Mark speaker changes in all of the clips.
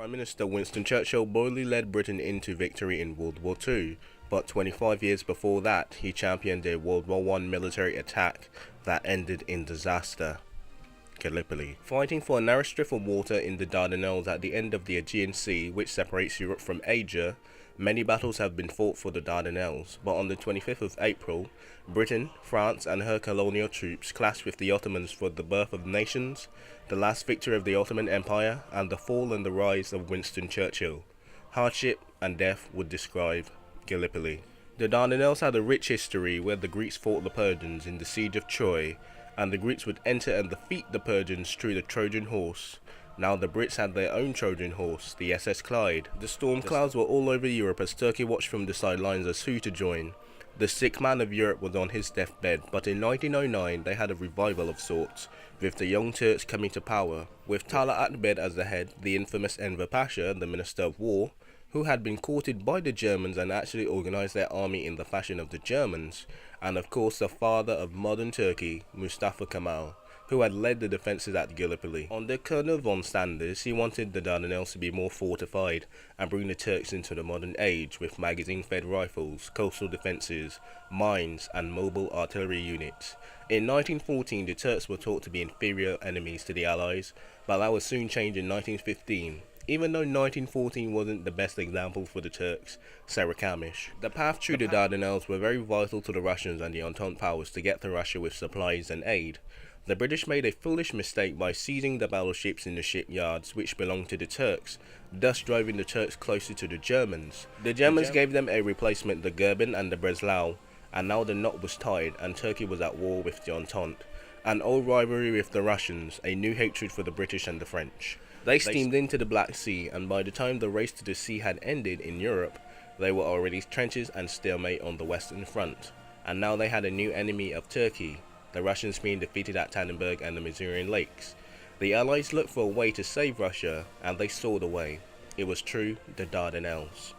Speaker 1: Prime Minister Winston Churchill boldly led Britain into victory in World War II, but 25 years before that, he championed a World War I military attack that ended in disaster. Gallipoli. Fighting for a narrow strip of water in the Dardanelles at the end of the Aegean Sea, which separates Europe from Asia, many battles have been fought for the Dardanelles, but on the 25th of April, Britain, France and her colonial troops clashed with the Ottomans for the birth of nations, the last victory of the Ottoman Empire, and the fall and the rise of Winston Churchill. Hardship and death would describe Gallipoli. The Dardanelles had a rich history where the Greeks fought the Persians in the siege of Troy, and the Greeks would enter and defeat the Persians through the Trojan horse. Now the Brits had their own Trojan horse, the SS Clyde. The storm clouds were all over Europe as Turkey watched from the sidelines as who to join. The sick man of Europe was on his deathbed, but in 1909 they had a revival of sorts, with the Young Turks coming to power. With Talat Akbed as the head, the infamous Enver Pasha, the Minister of War, who had been courted by the Germans and actually organised their army in the fashion of the Germans, and of course the father of modern Turkey, Mustafa Kemal, who had led the defences at Gallipoli. Under Colonel von Sanders, he wanted the Dardanelles to be more fortified and bring the Turks into the modern age with magazine-fed rifles, coastal defences, mines and mobile artillery units. In 1914, the Turks were thought to be inferior enemies to the Allies, but that would soon change in 1915. Even though 1914 wasn't the best example for the Turks, Sarakamish. The path through the Dardanelles were very vital to the Russians and the Entente powers to get to Russia with supplies and aid. The British made a foolish mistake by seizing the battleships in the shipyards which belonged to the Turks, thus driving the Turks closer to the Germans. The Germans gave them a replacement, the Goeben and the Breslau, and now the knot was tied and Turkey was at war with the Entente. An old rivalry with the Russians, a new hatred for the British and the French. They steamed into the Black Sea, and by the time the race to the sea had ended in Europe, they were already trenches and stalemate on the Western Front. And now they had a new enemy of Turkey, the Russians being defeated at Tannenberg and the Masurian Lakes. The Allies looked for a way to save Russia, and they saw the way. It was true, the Dardanelles.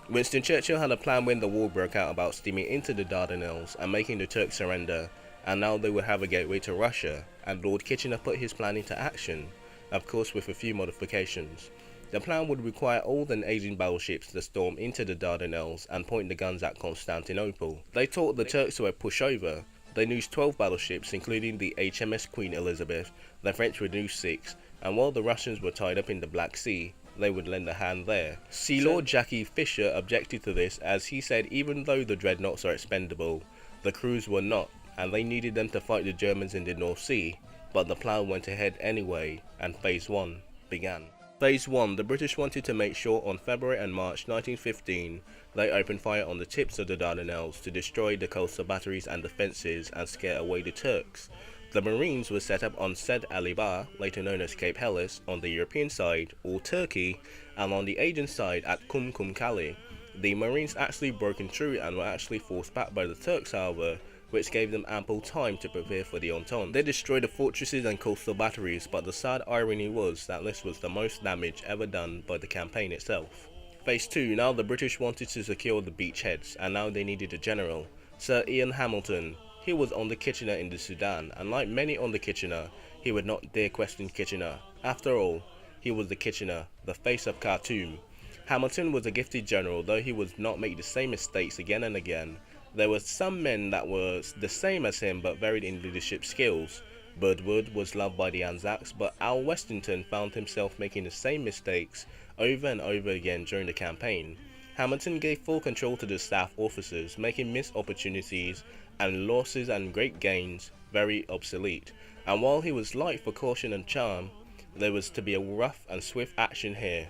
Speaker 1: Winston Churchill had a plan when the war broke out about steaming into the Dardanelles and making the Turks surrender, and now they would have a gateway to Russia, and Lord Kitchener put his plan into action. Of course with a few modifications. The plan would require old and aging battleships to storm into the Dardanelles and point the guns at Constantinople. They taught the Turks to a pushover. They used 12 battleships including the HMS Queen Elizabeth, the French would use 6, and while the Russians were tied up in the Black Sea, they would lend a hand there. Sea Lord Jackie Fisher objected to this as he said even though the dreadnoughts are expendable, the crews were not, and they needed them to fight the Germans in the North Sea. But the plan went ahead anyway, and Phase 1 began. Phase 1, the British wanted to make sure on February and March 1915 they opened fire on the tips of the Dardanelles to destroy the coastal batteries and defences and scare away the Turks. The Marines were set up on Sed Alibar, later known as Cape Helles, on the European side, or Turkey, and on the Aegean side at Kumkumkale. The Marines actually broken through and were actually forced back by the Turks, however, which gave them ample time to prepare for the Entente. They destroyed the fortresses and coastal batteries, but the sad irony was that this was the most damage ever done by the campaign itself. Phase 2, now the British wanted to secure the beachheads, and now they needed a general. Sir Ian Hamilton. He was on the Kitchener in the Sudan, and like many on the Kitchener, he would not dare question Kitchener. After all, he was the Kitchener, the face of Khartoum. Hamilton was a gifted general, though he would not make the same mistakes again and again. There were some men that were the same as him but varied in leadership skills. Birdwood was loved by the Anzacs, but Al Westington found himself making the same mistakes over and over again during the campaign. Hamilton gave full control to the staff officers, making missed opportunities and losses and great gains very obsolete. And while he was liked for caution and charm, there was to be a rough and swift action here.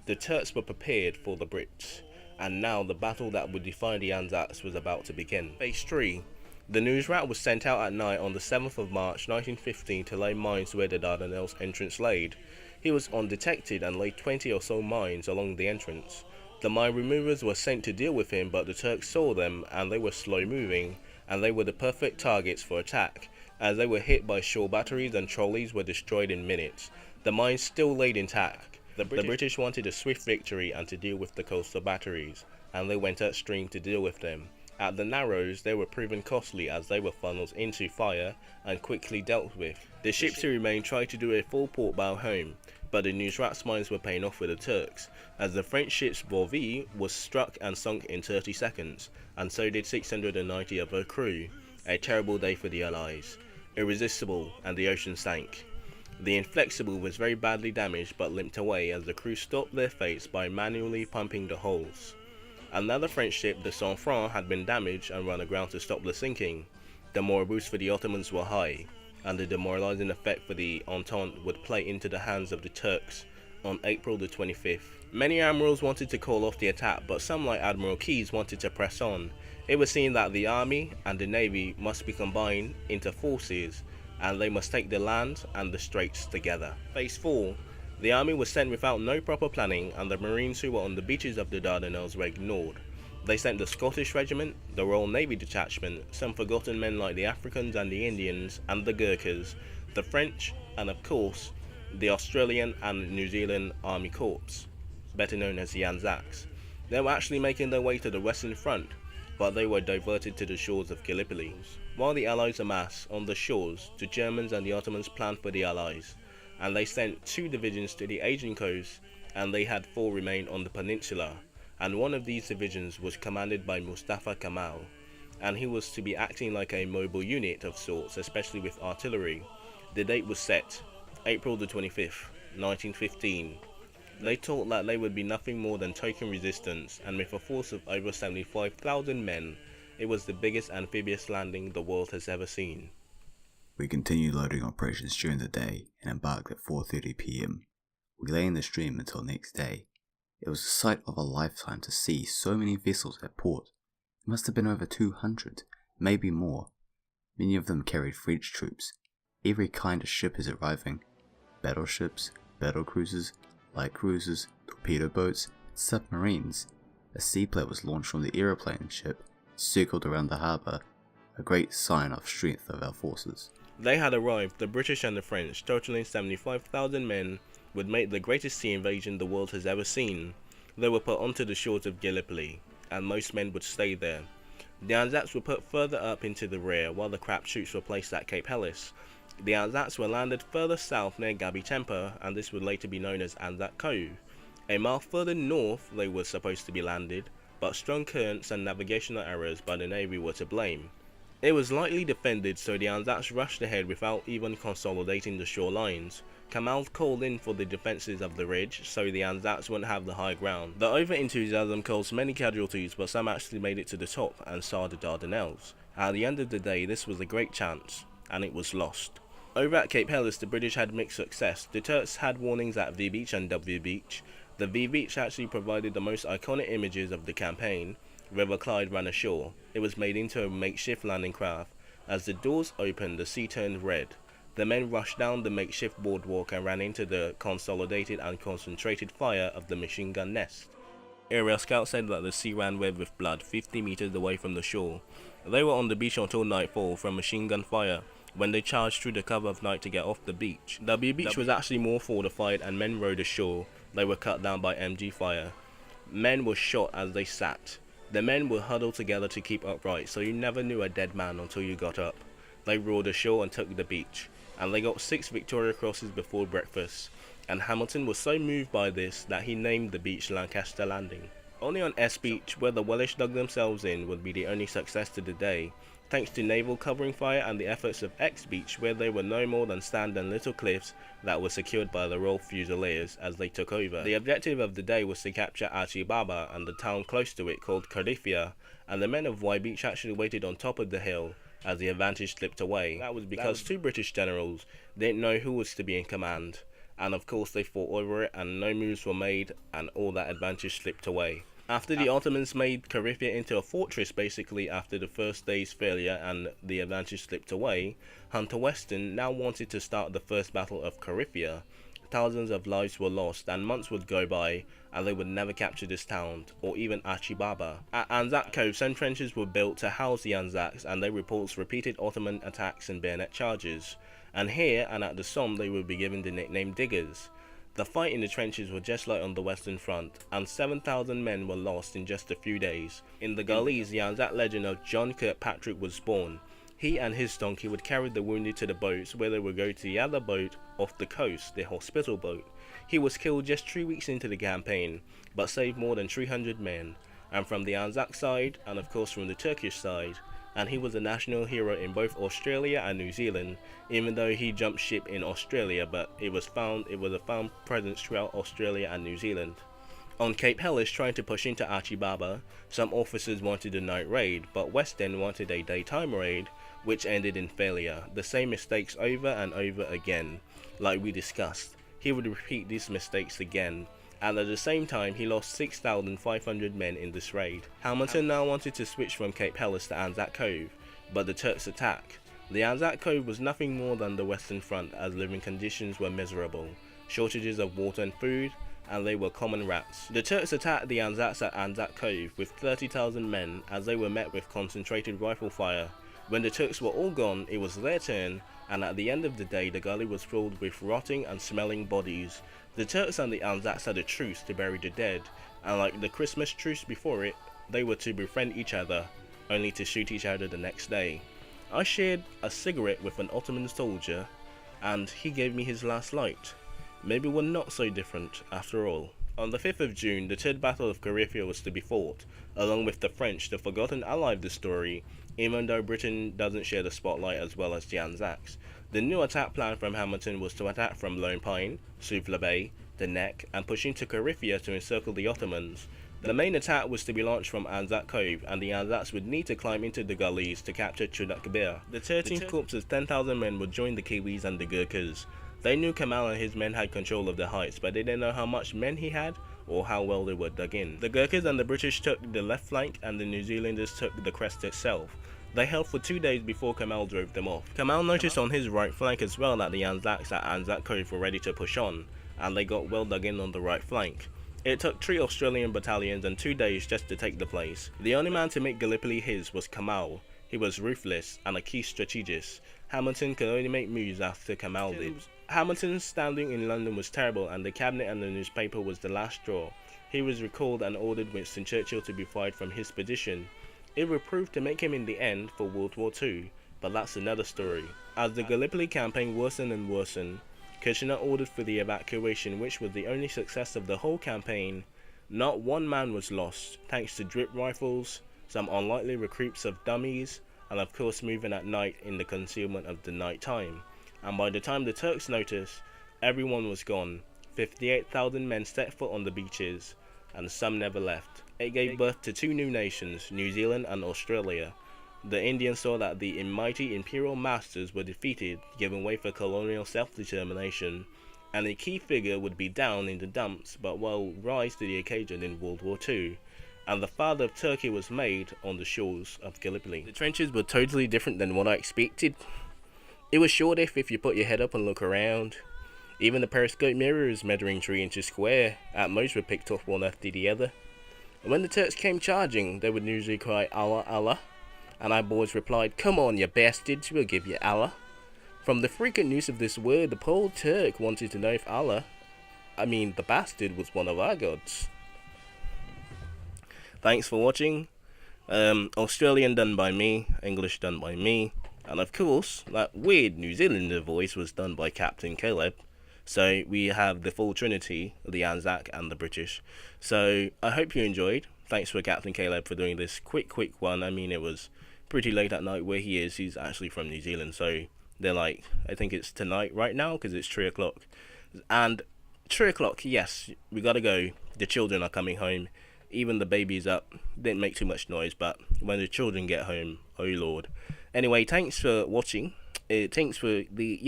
Speaker 1: The Turks were prepared for the Brits. And now the battle that would define the Anzacs was about to begin. Phase 3. The news rat was sent out at night on the 7th of March 1915 to lay mines where the Dardanelles entrance laid. He was undetected and laid 20 or so mines along the entrance. The mine removers were sent to deal with him, but the Turks saw them and they were slow moving, and they were the perfect targets for attack, as they were hit by shore batteries and trolleys were destroyed in minutes. The mines still laid intact. The British wanted a swift victory and to deal with the coastal batteries, and they went upstream to deal with them. At the Narrows, they were proven costly as they were funneled into fire and quickly dealt with. The ships who remained tried to do a full port bow home, but the Nusrat's mines were paying off with the Turks, as the French ship's Bovie was struck and sunk in 30 seconds, and so did 690 of her crew. A terrible day for the Allies. Irresistible, and the ocean sank. The Inflexible was very badly damaged but limped away as the crew stopped their fates by manually pumping the holes. Another French ship, the Sang-Froid, had been damaged and run aground to stop the sinking. The moribus for the Ottomans were high, and the demoralizing effect for the Entente would play into the hands of the Turks on April the 25th. Many admirals wanted to call off the attack, but some like Admiral Keyes wanted to press on. It was seen that the army and the navy must be combined into forces, and they must take the land and the straits together. Phase 4. The army was sent without no proper planning, and the marines who were on the beaches of the Dardanelles were ignored. They sent the Scottish Regiment, the Royal Navy Detachment, some forgotten men like the Africans and the Indians, and the Gurkhas, the French, and of course, the Australian and New Zealand Army Corps, better known as the Anzacs. They were actually making their way to the Western Front, but they were diverted to the shores of Gallipoli. While the Allies amassed on the shores, the Germans and the Ottomans planned for the Allies, and they sent 2 divisions to the Aegean coast, and they had 4 remain on the peninsula. And one of these divisions was commanded by Mustafa Khamal, and he was to be acting like a mobile unit of sorts, especially with artillery. The date was set, April the 25th, 1915. They thought that they would be nothing more than token resistance, and with a force of over 75,000 men, it was the biggest amphibious landing the world has ever seen.
Speaker 2: We continued loading operations during the day and embarked at 4:30 p.m. We lay in the stream until next day. It was the sight of a lifetime to see so many vessels at port. It must have been over 200, maybe more. Many of them carried French troops. Every kind of ship is arriving. Battleships, battle cruisers, light cruisers, torpedo boats, submarines. A seaplane was launched from the aeroplane ship, circled around the harbour, a great sign of strength of our forces.
Speaker 1: They had arrived, the British and the French, totaling 75,000 men, would make the greatest sea invasion the world has ever seen. They were put onto the shores of Gallipoli, and most men would stay there. The Anzacs were put further up into the rear, while the crab shoots were placed at Cape Helles. The Anzacs were landed further south near Gabi Temper, and this would later be known as Anzac Cove. A mile further north they were supposed to be landed, but strong currents and navigational errors by the Navy were to blame. It was lightly defended, so the Anzacs rushed ahead without even consolidating the shorelines. Khamal called in for the defences of the ridge, so the Anzacs wouldn't have the high ground. The over-enthusiasm caused many casualties, but some actually made it to the top and saw the Dardanelles. At the end of the day, this was a great chance, and it was lost. Over at Cape Helles, the British had mixed success. The Turks had warnings at V Beach and W Beach. The V Beach actually provided the most iconic images of the campaign. River Clyde ran ashore. It was made into a makeshift landing craft. As the doors opened, the sea turned red. The men rushed down the makeshift boardwalk and ran into the consolidated and concentrated fire of the machine gun nest. Aerial scouts said that the sea ran red with blood 50 meters away from the shore. They were on the beach until nightfall from machine gun fire, when they charged through the cover of night to get off the beach. W Beach was actually more fortified, and men rowed ashore. They were cut down by MG fire. Men were shot as they sat. The men were huddled together to keep upright, so you never knew a dead man until you got up. They rowed ashore and took the beach, and they got 6 Victoria Crosses before breakfast, and Hamilton was so moved by this that he named the beach Lancaster Landing. Only on S Beach, where the Welsh dug themselves in, would be the only success to the day, thanks to naval covering fire and the efforts of X Beach, where they were no more than sand and little cliffs that were secured by the Royal Fusiliers as they took over. The objective of the day was to capture Achi Baba and the town close to it called Cardiffia, and the men of Y Beach actually waited on top of the hill as the advantage slipped away. That was because 2 British generals didn't know who was to be in command, and of course they fought over it and no moves were made, and all that advantage slipped away. After the Ottomans made Cardiffia into a fortress basically after the first day's failure and the advantage slipped away, Hunter Weston now wanted to start the first battle of Cardiffia. Thousands of lives were lost and months would go by and they would never capture this town or even Achi Baba. At Anzac Cove, some trenches were built to house the Anzacs, and they reports repeated Ottoman attacks and bayonet charges. And here and at the Somme they would be given the nickname Diggers. The fight in the trenches was just like on the Western Front, and 7,000 men were lost in just a few days. In the gullies, the Anzac legend of John Kirkpatrick was born. He and his donkey would carry the wounded to the boats, where they would go to the other boat off the coast, the hospital boat. He was killed just 3 weeks into the campaign, but saved more than 300 men, and from the Anzac side, and of course from the Turkish side, and he was a national hero in both Australia and New Zealand, even though he jumped ship in Australia, but it was a found presence throughout Australia and New Zealand. On Cape Helles trying to push into Achibaba, some officers wanted a night raid, but West End wanted a daytime raid, which ended in failure. The same mistakes over and over again, like we discussed. He would repeat these mistakes again, and at the same time he lost 6,500 men in this raid. Hamilton now wanted to switch from Cape Helles to Anzac Cove, but the Turks attacked. The Anzac Cove was nothing more than the Western Front, as living conditions were miserable, shortages of water and food, and they were common rats. The Turks attacked the Anzacs at Anzac Cove with 30,000 men, as they were met with concentrated rifle fire. When the Turks were all gone, it was their turn, and at the end of the day the gully was filled with rotting and smelling bodies. The Turks and the Anzacs had a truce to bury the dead, and like the Christmas truce before it, they were to befriend each other, only to shoot each other the next day. I shared a cigarette with an Ottoman soldier, and he gave me his last light. Maybe we're not so different after all. On the 5th of June, the Third Battle of Khamal was to be fought, along with the French, the forgotten ally of the story, even though Britain doesn't share the spotlight as well as the Anzacs. The new attack plan from Hamilton was to attack from Lone Pine, Suvla Bay, the Neck, and push into Khamal to encircle the Ottomans. The main attack was to be launched from Anzac Cove, and the Anzacs would need to climb into the gullies to capture Chruchill. The 13th Corps' 10,000 men would join the Kiwis and the Gurkhas. They knew Khamal and his men had control of the heights, but they didn't know how much men he had or how well they were dug in. The Gurkhas and the British took the left flank, and the New Zealanders took the crest itself. They held for 2 days before Khamal drove them off. Khamal noticed on his right flank as well that the Anzacs at Anzac Cove were ready to push on, and they got well dug in on the right flank. It took 3 Australian battalions and 2 days just to take the place. The only man to make Gallipoli his was Khamal. He was ruthless and a key strategist. Hamilton could only make moves after Khamal did. Hamilton's standing in London was terrible, and the cabinet and the newspaper was the last straw. He was recalled and ordered Winston Churchill to be fired from his position. It would prove to make him in the end for World War II, but that's another story. As the Gallipoli campaign worsened and worsened, Kitchener ordered for the evacuation, which was the only success of the whole campaign. Not one man was lost, thanks to drip rifles, some unlikely recruits of dummies, and of course moving at night in the concealment of the night time. And by the time the Turks noticed, everyone was gone. 58,000 men set foot on the beaches, and some never left. It gave birth to 2 new nations, New Zealand and Australia. The Indians saw that the mighty imperial masters were defeated, giving way for colonial self-determination, and a key figure would be down in the dumps but will rise to the occasion in World War II. And the father of Turkey was made on the shores of Gallipoli. The trenches were totally different than what I expected. It was short if you put your head up and look around. Even the periscope mirrors, measuring 3 inches square, at most were picked off one after the other. And when the Turks came charging, they would usually cry, Allah, Allah, and our boys replied, come on you bastards, we'll give you Allah. From the frequent use of this word, the poor Turk wanted to know if Allah, the bastard, was one of our gods. Thanks for watching. Australian done by me, English done by me, and of course, that weird New Zealander voice was done by Captain Caleb. So we have the full trinity, the Anzac and the British. So I hope you enjoyed. Thanks for Captain Caleb for doing this quick one. It was pretty late at night where he is. He's actually from New Zealand, so they're like, I think it's tonight right now because it's 3 o'clock. And 3 o'clock, yes, we gotta go. The children are coming home. Even the baby's up. Didn't make too much noise, but when the children get home, oh lord. Anyway, thanks for watching. Thanks for the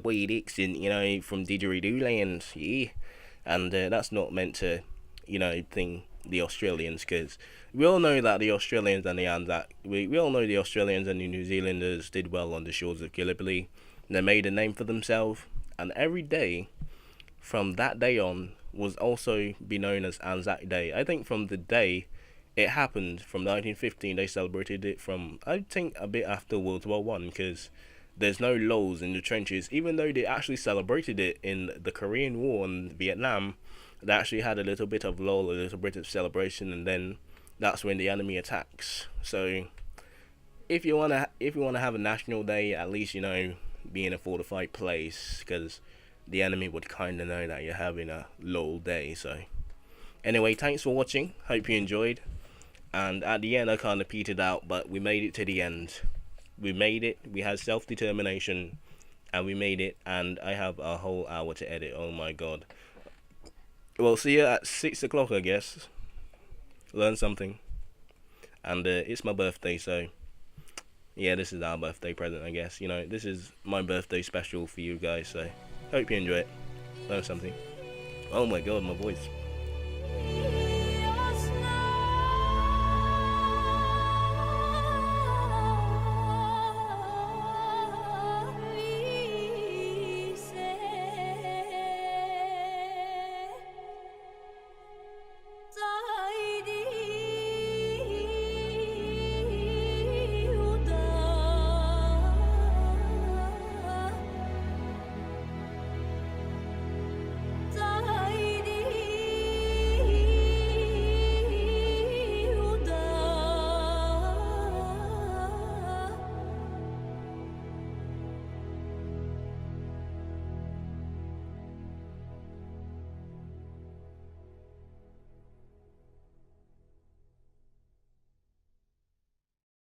Speaker 1: weird accent, from Didgeridoo land, yeah. And that's not meant to, thing the Australians, because we all know that the Australians and the Anzac, we all know the Australians and the New Zealanders did well on the shores of Gallipoli. They made a name for themselves, and every day from that day on was also be known as Anzac Day. I think from the day it happened, from 1915, they celebrated it from, I think, a bit after World War One, because there's no lulls in the trenches. Even though they actually celebrated it in the Korean War and Vietnam, they actually had a little bit of lull, a little bit of celebration, and then that's when the enemy attacks. So if you wanna have a national day, at least be in a fortified place, because the enemy would kind of know that you're having a lol day. So anyway, thanks for watching. Hope you enjoyed. And at the end, I kind of petered out, but we made it to the end. We made it. We had self-determination, and we made it. And I have a whole hour to edit. Oh my god. Well, see you at 6 o'clock, I guess. Learn something. And it's my birthday, so yeah, this is our birthday present, I guess. This is my birthday special for you guys, so hope you enjoy it. Learn something. Oh my god, my voice.